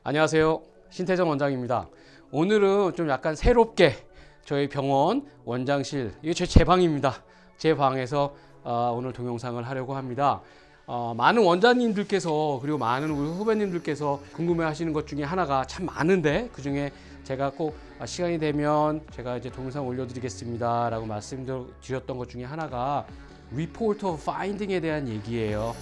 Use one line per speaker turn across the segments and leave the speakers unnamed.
안녕하세요. 신태정 원장입니다. 오늘은 좀 약간 새롭게 저희 병원 원장실, 이게 제 방입니다. 제 방에서 오늘 동영상을 하려고 합니다. 많은 원장님들께서 그리고 많은 우리 후배님들께서 궁금해 하시는 것 중에 하나가 참 많은데, 그 중에 제가 꼭 시간이 되면 제가 이제 동영상 올려드리겠습니다 라고 말씀드렸던 것 중에 하나가 리포트 오브 파인딩에 대한 얘기예요.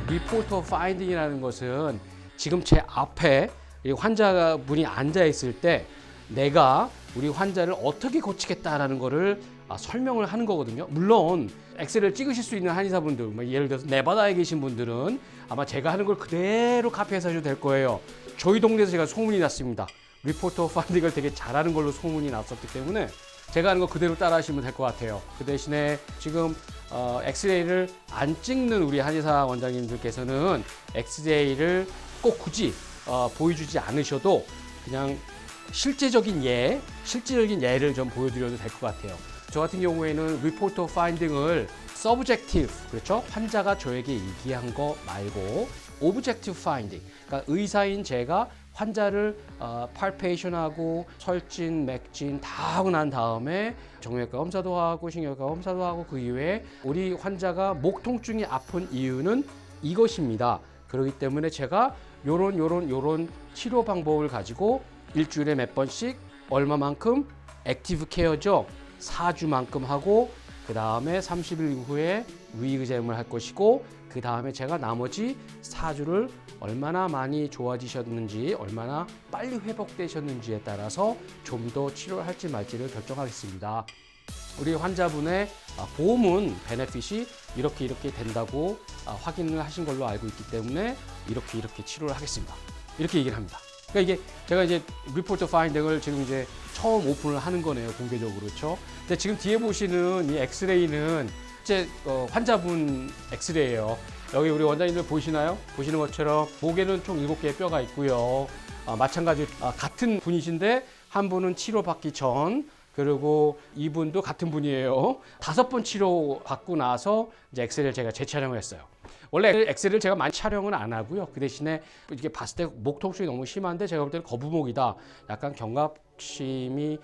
리포트 오브 파인딩이라는 것은 지금 제 앞에 환자분이 앉아 있을 때 내가 우리 환자를 어떻게 고치겠다라는 거를 설명을 하는 거거든요. 물론 엑셀을 찍으실 수 있는 한의사분들, 예를 들어서 네바다에 계신 분들은 아마 제가 하는 걸 그대로 카피해서 하셔도 될 거예요. 저희 동네에서 제가 소문이 났습니다. 리포트 오브 파인딩을 되게 잘하는 걸로 소문이 났었기 때문에 제가 하는 거 그대로 따라 하시면 될 것 같아요. 그 대신에 지금 엑스레이를 안 찍는 우리 한의사 원장님들께서는 엑스레이를 꼭 굳이 보여주지 않으셔도 그냥 실제적인 예를 좀 보여드려도 될 것 같아요. 저 같은 경우에는 리포트 오브 파인딩을 서브젝티브, 그렇죠? 환자가 저에게 얘기한 거 말고 오브젝티브 파인딩, 그러니까 의사인 제가 환자를 팔페이션하고 설진, 맥진 다 하고 난 다음에 정형외과 검사도 하고 신경외과 검사도 하고 그 이후에 우리 환자가 목 통증이 아픈 이유는 이것입니다. 그렇기 때문에 제가 요런 치료 방법을 가지고 일주일에 몇 번씩 얼마만큼 액티브 케어죠. 4주만큼 하고 그 다음에 30일 이후에 리의잼을 할 것이고 그 다음에 제가 나머지 4주를 얼마나 많이 좋아지셨는지 얼마나 빨리 회복되셨는지에 따라서 좀 더 치료를 할지 말지를 결정하겠습니다. 우리 환자분의 보험은 베네핏이 이렇게 된다고 확인을 하신 걸로 알고 있기 때문에 이렇게 치료를 하겠습니다. 이렇게 얘기를 합니다. 그러니까 이게 제가 이제 리포트 파인딩을 지금 이제 처음 오픈을 하는 거네요, 공개적으로. 그렇죠? 근데 지금 뒤에 보시는 이 엑스레이는 실제 환자분 엑스레이예요. 여기 우리 원장님들 보시나요? 보시는 것처럼 목에는 총 7개의 뼈가 있고요. 마찬가지로 같은 분이신데 한 분은 치료받기 전, 그리고 이분도 같은 분이에요. 5번 치료 받고 나서 이제 엑스레이를 제가 재촬영을 했어요. 원래 엑스레이를 제가 많이 촬영은 안 하고요. 그 대신에 이렇게 봤을 때 목 통증이 너무 심한데 제가 볼 때는 거북목이다. 약간 경각심이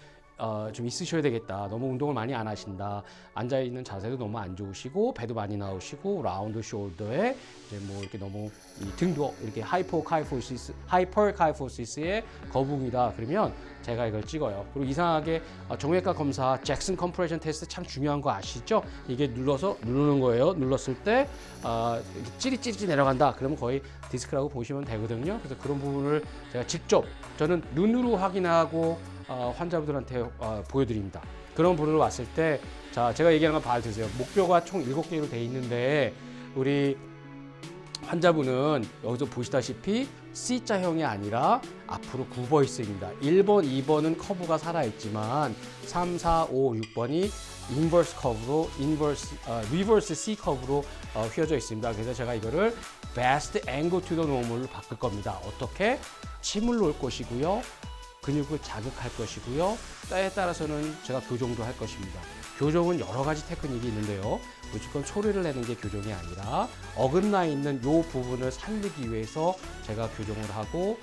좀 있으셔야 되겠다. 너무 운동을 많이 안 하신다. 앉아 있는 자세도 너무 안 좋으시고 배도 많이 나오시고 라운드 숄더에 이제 뭐 이렇게 너무 이 등도 이렇게 하이퍼카이포시스의 거북이다. 그러면 제가 이걸 찍어요. 그리고 이상하게 정형외과 검사 잭슨 컴프레션 테스트 참 중요한 거 아시죠? 이게 누르는 거예요. 눌렀을 때 찌릿찌릿 내려간다. 그러면 거의 디스크라고 보시면 되거든요. 그래서 그런 부분을 제가 직접 저는 눈으로 확인하고 환자분들한테 보여드립니다. 그런 분으로 왔을 때, 자, 제가 얘기하는 거 잘 들으세요. 목뼈가 총 7개로 돼 있는데 우리 환자분은 여기서 보시다시피 C자형이 아니라 앞으로 굽어 있습니다. 1번, 2번은 커브가 살아있지만 3, 4, 5, 6번이 인버스 커브로, 리버스 C 커브로 휘어져 있습니다. 그래서 제가 이거를 Best Angle to the Normal로 바꿀 겁니다. 어떻게? 침을 놓을 것이고요. 근육을 자극할 것이고요. 때에 따라서는 제가 교정도 할 것입니다. 교정은 여러 가지 테크닉이 있는데요. 무조건 소리를 내는 게 교정이 아니라 어긋나 있는 이 부분을 살리기 위해서 제가 교정을 하고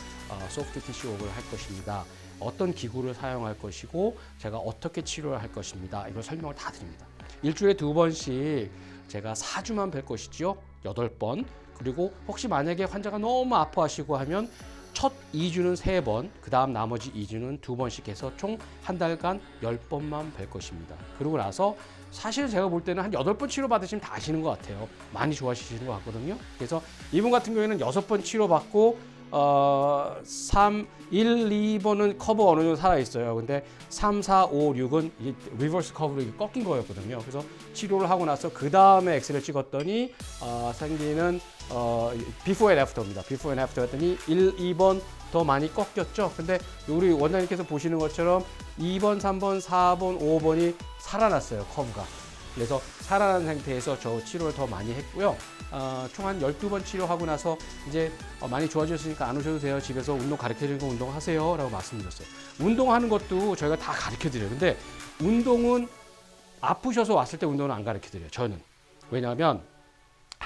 소프트 티슈 워크를 할 것입니다. 어떤 기구를 사용할 것이고 제가 어떻게 치료를 할 것입니다. 이걸 설명을 다 드립니다. 일주일에 2번씩 제가 4주만 뵐 것이죠. 8번. 그리고 혹시 만약에 환자가 너무 아파하시고 하면 첫 2주는 3번, 그 다음 나머지 2주는 2번씩 해서 총 한 달간 10번만 뵐 것입니다. 그러고 나서 사실 제가 볼 때는 한 8번 치료받으시면 다 아시는 것 같아요. 많이 좋아지시는 것 같거든요. 그래서 이분 같은 경우에는 6번 치료받고 1, 2번은 커브 어느 정도 살아있어요. 근데 3, 4, 5, 6은 이게 리버스 커브로 꺾인 거였거든요. 그래서 치료를 하고 나서 그 다음에 엑스레이를 찍었더니 생기는 비포 앤 애프터입니다. 비포 앤 애프터 했더니 1, 2번 더 많이 꺾였죠. 근데 우리 원장님께서 보시는 것처럼 2번, 3번, 4번, 5번이 살아났어요. 커브가. 그래서 살아난 상태에서 저 치료를 더 많이 했고요. 총 한 12번 치료하고 나서 이제 많이 좋아졌으니까 안 오셔도 돼요. 집에서 운동 가르쳐주는 거 운동하세요 라고 말씀드렸어요. 운동하는 것도 저희가 다 가르쳐드려요. 근데 운동은 아프셔서 왔을 때 운동은 안 가르쳐드려요. 저는. 왜냐하면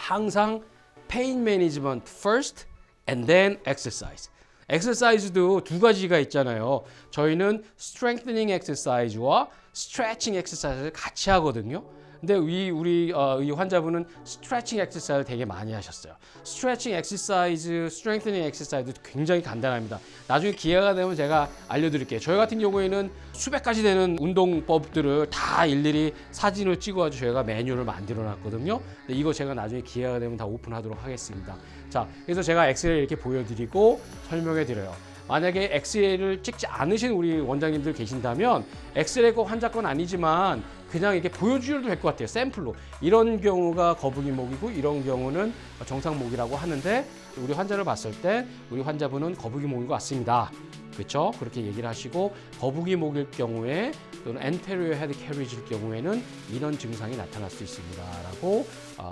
항상 pain management first and then exercise. 엑서사이즈도 두 가지가 있잖아요. 저희는 strengthening exercise와 stretching exercise를 같이 하거든요. 근데 우리 이 환자분은 스트레칭 엑서사이즈를 되게 많이 하셨어요. 스트레칭 엑서사이즈, 스트렝스닝 엑서사이즈도 굉장히 간단합니다. 나중에 기회가 되면 제가 알려드릴게요. 저희 같은 경우에는 수백 가지 되는 운동법들을 다 일일이 사진을 찍어가지고 저희가 매뉴얼을 만들어놨거든요. 근데 이거 제가 나중에 기회가 되면 다 오픈하도록 하겠습니다. 자, 그래서 제가 엑스레이 이렇게 보여드리고 설명해드려요. 만약에 엑스레이를 찍지 않으신 우리 원장님들 계신다면 엑스레이 꼭 환자 건 아니지만 그냥 이렇게 보여주셔도 될 것 같아요. 샘플로. 이런 경우가 거북이목이고 이런 경우는 정상목이라고 하는데 우리 환자를 봤을 때 우리 환자분은 거북이목인 것 같습니다. 그렇죠? 그렇게 얘기를 하시고 거북이목일 경우에 또는 anterior head carriage일 경우에는 이런 증상이 나타날 수 있습니다. 라고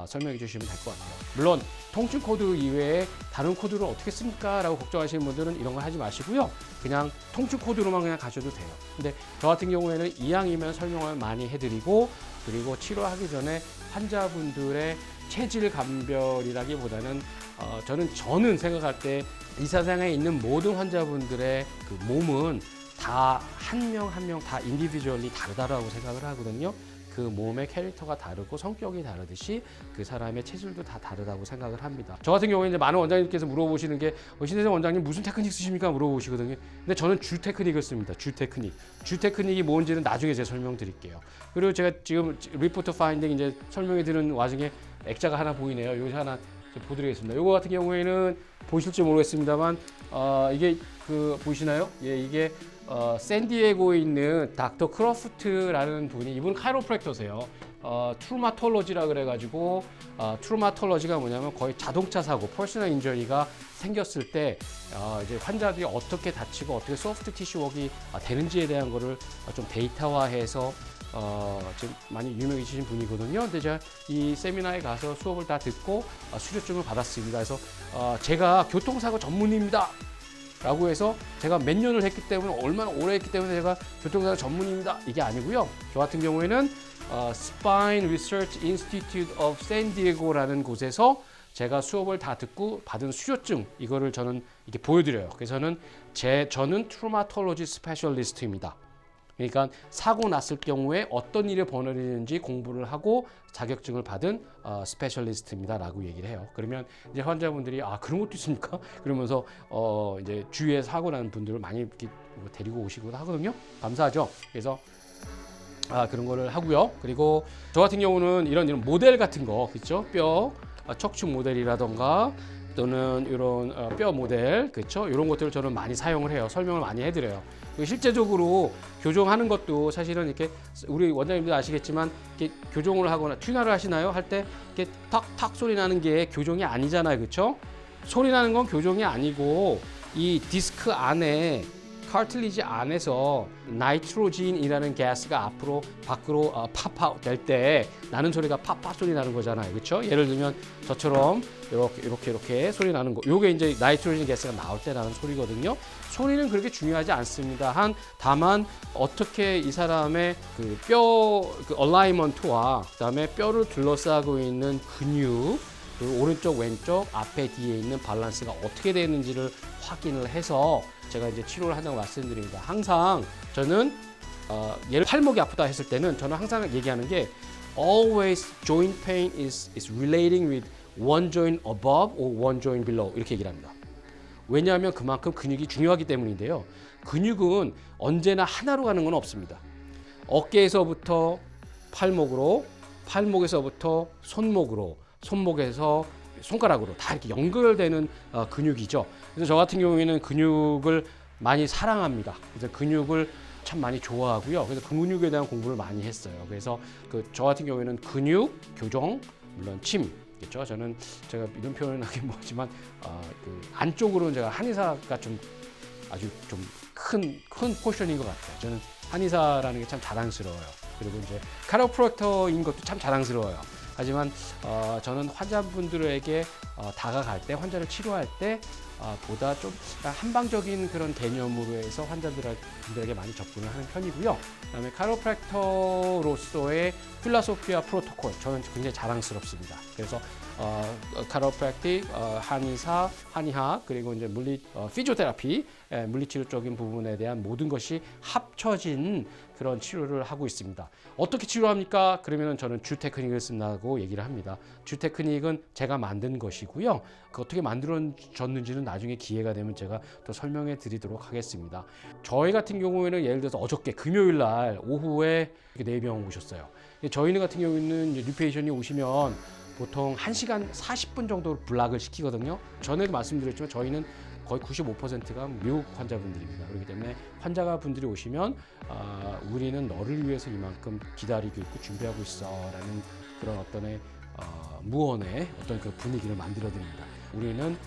설명해 주시면 될 것 같아요. 물론 통증 코드 이외에 다른 코드를 어떻게 씁니까? 라고 걱정하시는 분들은 이런 거 하지 마시고요. 그냥 통증 코드로만 그냥 가셔도 돼요. 근데 저 같은 경우에는 이왕이면 설명을 많이 해드리고 그리고 치료하기 전에 환자분들의 체질 감별이라기보다는 저는 생각할 때 이 세상에 있는 모든 환자분들의 그 몸은 다 한 명 한 명 다 인디비주얼리 다르다고 생각을 하거든요. 그 몸의 캐릭터가 다르고 성격이 다르듯이 그 사람의 체질도 다 다르다고 생각을 합니다. 저 같은 경우에 이제 많은 원장님께서 물어보시는 게 신혜정 원장님 무슨 테크닉 쓰십니까? 물어보시거든요. 근데 저는 주 테크닉을 씁니다. 주 테크닉. 주 테크닉이 뭔지는 나중에 제가 설명드릴게요. 그리고 제가 지금 리포트 파인딩 이제 설명해 드리는 와중에 액자가 하나 보이네요. 여기 하나 보드리겠습니다. 이거 같은 경우에는 보실지 모르겠습니다만 이게 보이시나요? 예, 이게 샌디에고에 있는 닥터 크로프트라는 분이 이분 카이로프랙터세요. 트루마톨로지라 그래가지고 트루마톨로지가 뭐냐면 거의 자동차 사고, 퍼스널 인저리가 생겼을 때 이제 환자들이 어떻게 다치고 어떻게 소프트 티슈 웍이 되는지에 대한 거를 좀 데이터화해서 지금 많이 유명해지신 분이거든요. 근데 제가 이 세미나에 가서 수업을 다 듣고 수료증을 받았습니다. 그래서 제가 교통사고 전문입니다. 라고 해서 제가 몇 년을 했기 때문에 얼마나 오래 했기 때문에 제가 교통사고 전문입니다. 이게 아니고요. 저 같은 경우에는 Spine Research Institute of San Diego라는 곳에서 제가 수업을 다 듣고 받은 수료증 이거를 저는 이렇게 보여드려요. 그래서 저는 트루마톨로지 스페셜리스트입니다. 그러니까 사고 났을 경우에 어떤 일이 벌어지는지 공부를 하고 자격증을 받은 스페셜리스트입니다 라고 얘기를 해요. 그러면 이제 환자분들이 그런 것도 있습니까? 그러면서 이제 주위에 사고 나는 분들을 많이 이렇게 데리고 오시기도 하거든요. 감사하죠. 그래서 그런 거를 하고요. 그리고 저 같은 경우는 이런 모델 같은 거 그렇죠? 뼈 척추 모델이라던가 또는 이런 뼈 모델 그렇죠? 이런 것들을 저는 많이 사용을 해요. 설명을 많이 해드려요. 실제적으로 교정하는 것도 사실은 이렇게 우리 원장님들 아시겠지만 이렇게 교정을 하거나 튜너를 하시나요? 할 때 이렇게 탁탁 소리 나는 게 교정이 아니잖아요, 그렇죠? 소리 나는 건 교정이 아니고 이 디스크 안에 카틀리지 안에서 나이트로진이라는 가스가 밖으로 팝아웃 될 때 나는 소리가 팝팝 소리 나는 거잖아요, 그렇죠? 예를 들면 저처럼 이렇게 소리 나는 거, 요게 이제 나이트로진 가스가 나올 때 나는 소리거든요. 소리는 그렇게 중요하지 않습니다. 다만 어떻게 이 사람의 그 뼈 얼라이먼트와 그다음에 뼈를 둘러싸고 있는 근육 그 오른쪽 왼쪽 앞에 뒤에 있는 밸런스가 어떻게 되는지를 확인을 해서 제가 이제 치료를 한다고 말씀드립니다. 항상 저는 예를 팔목이 아프다 했을 때는 저는 항상 얘기하는 게 always joint pain is relating with one joint above or one joint below 이렇게 얘기를 합니다. 왜냐하면 그만큼 근육이 중요하기 때문인데요. 근육은 언제나 하나로 가는 건 없습니다. 어깨에서부터 팔목으로, 팔목에서부터 손목으로, 손목에서 손가락으로 다 이렇게 연결되는 근육이죠. 그래서 저 같은 경우에는 근육을 많이 사랑합니다. 그래서 근육을 참 많이 좋아하고요. 그래서 근육에 대한 공부를 많이 했어요. 그래서 저 같은 경우에는 근육, 교정, 물론 침, 그렇죠? 제가 이런 표현을 하긴 뭐지만 그 안쪽으로는 제가 한의사가 좀 아주 좀 큰 포션인 것 같아요. 저는 한의사라는 게 참 자랑스러워요. 그리고 이제 카이로프랙터인 것도 참 자랑스러워요. 하지만 저는 환자분들에게 다가갈 때 환자를 치료할 때 보다 좀 한방적인 그런 개념으로 해서 환자들에게 많이 접근을 하는 편이고요. 그다음에 카이로프랙터로서의 필라소피와 프로토콜 저는 굉장히 자랑스럽습니다. 그래서 카이로프랙틱, 한의사, 한의학 그리고 이제 피지오테라피, 물리치료적인 부분에 대한 모든 것이 합쳐진 그런 치료를 하고 있습니다. 어떻게 치료합니까? 그러면은 저는 주 테크닉을 쓴다고 얘기를 합니다. 주 테크닉은 제가 만든 것이고요. 그 어떻게 만들어졌는지는 나중에 기회가 되면 제가 또 설명해 드리도록 하겠습니다. 저희 같은 경우에는 예를 들어서 어저께 금요일 날 오후에 내병 오셨어요. 저희는 같은 경우에는 뉴페이션이 오시면 보통 1시간 40분 정도 블락을 시키거든요. 전에도 말씀드렸지만 저희는 거의 95%가 미국 환자분들입니다. 그렇기 때문에 환자분들이 오시면 우리는 너를 위해서 이만큼 기다리고 있고 준비하고 있어라는 그런 어떤 무언의 어떤 그 분위기를 만들어 드립니다. 우리는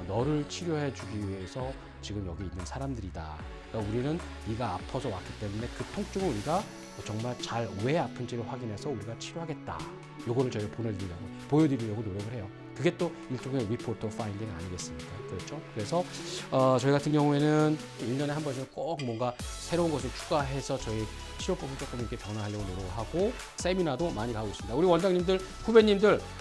너를 치료해 주기 위해서 지금 여기 있는 사람들이다. 그러니까 우리는 네가 아파서 왔기 때문에 그 통증을 우리가 정말 잘 왜 아픈지를 확인해서 우리가 치료하겠다. 요거를 저희가 보여드리려고 노력을 해요. 그게 또 일종의 리포터 파인딩 아니겠습니까? 그렇죠? 그래서 저희 같은 경우에는 1년에 한 번씩 꼭 뭔가 새로운 것을 추가해서 저희 치료법을 조금 이렇게 변화하려고 노력하고 세미나도 많이 가고 있습니다. 우리 원장님들,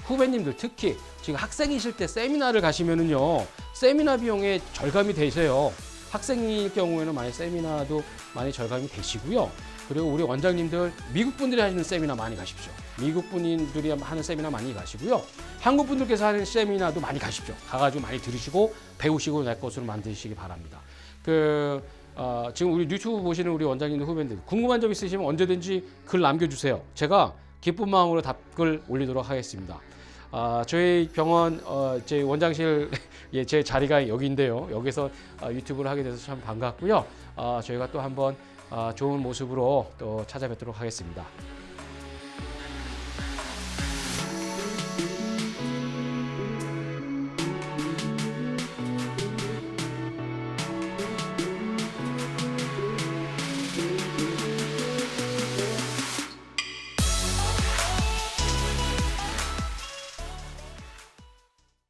후배님들 특히 지금 학생이실 때 세미나를 가시면은요, 세미나 비용에 절감이 되세요. 학생일 경우에는 많이 세미나도 많이 절감이 되시고요. 그리고 우리 원장님들 미국 분들이 하시는 세미나 많이 가십시오. 미국 분들이 하는 세미나 많이 가시고요. 한국 분들께서 하는 세미나도 많이 가십시오. 가가지고 많이 들으시고 배우시고 내 것으로 만드시기 바랍니다. 지금 우리 유튜브 보시는 우리 원장님들 후배님들 궁금한 점 있으시면 언제든지 글 남겨주세요. 제가 기쁜 마음으로 답글 올리도록 하겠습니다. 저희 병원 제 원장실 제 자리가 여기인데요. 여기서 유튜브를 하게 돼서 참 반갑고요. 저희가 또 한번 좋은 모습으로 또 찾아뵙도록 하겠습니다.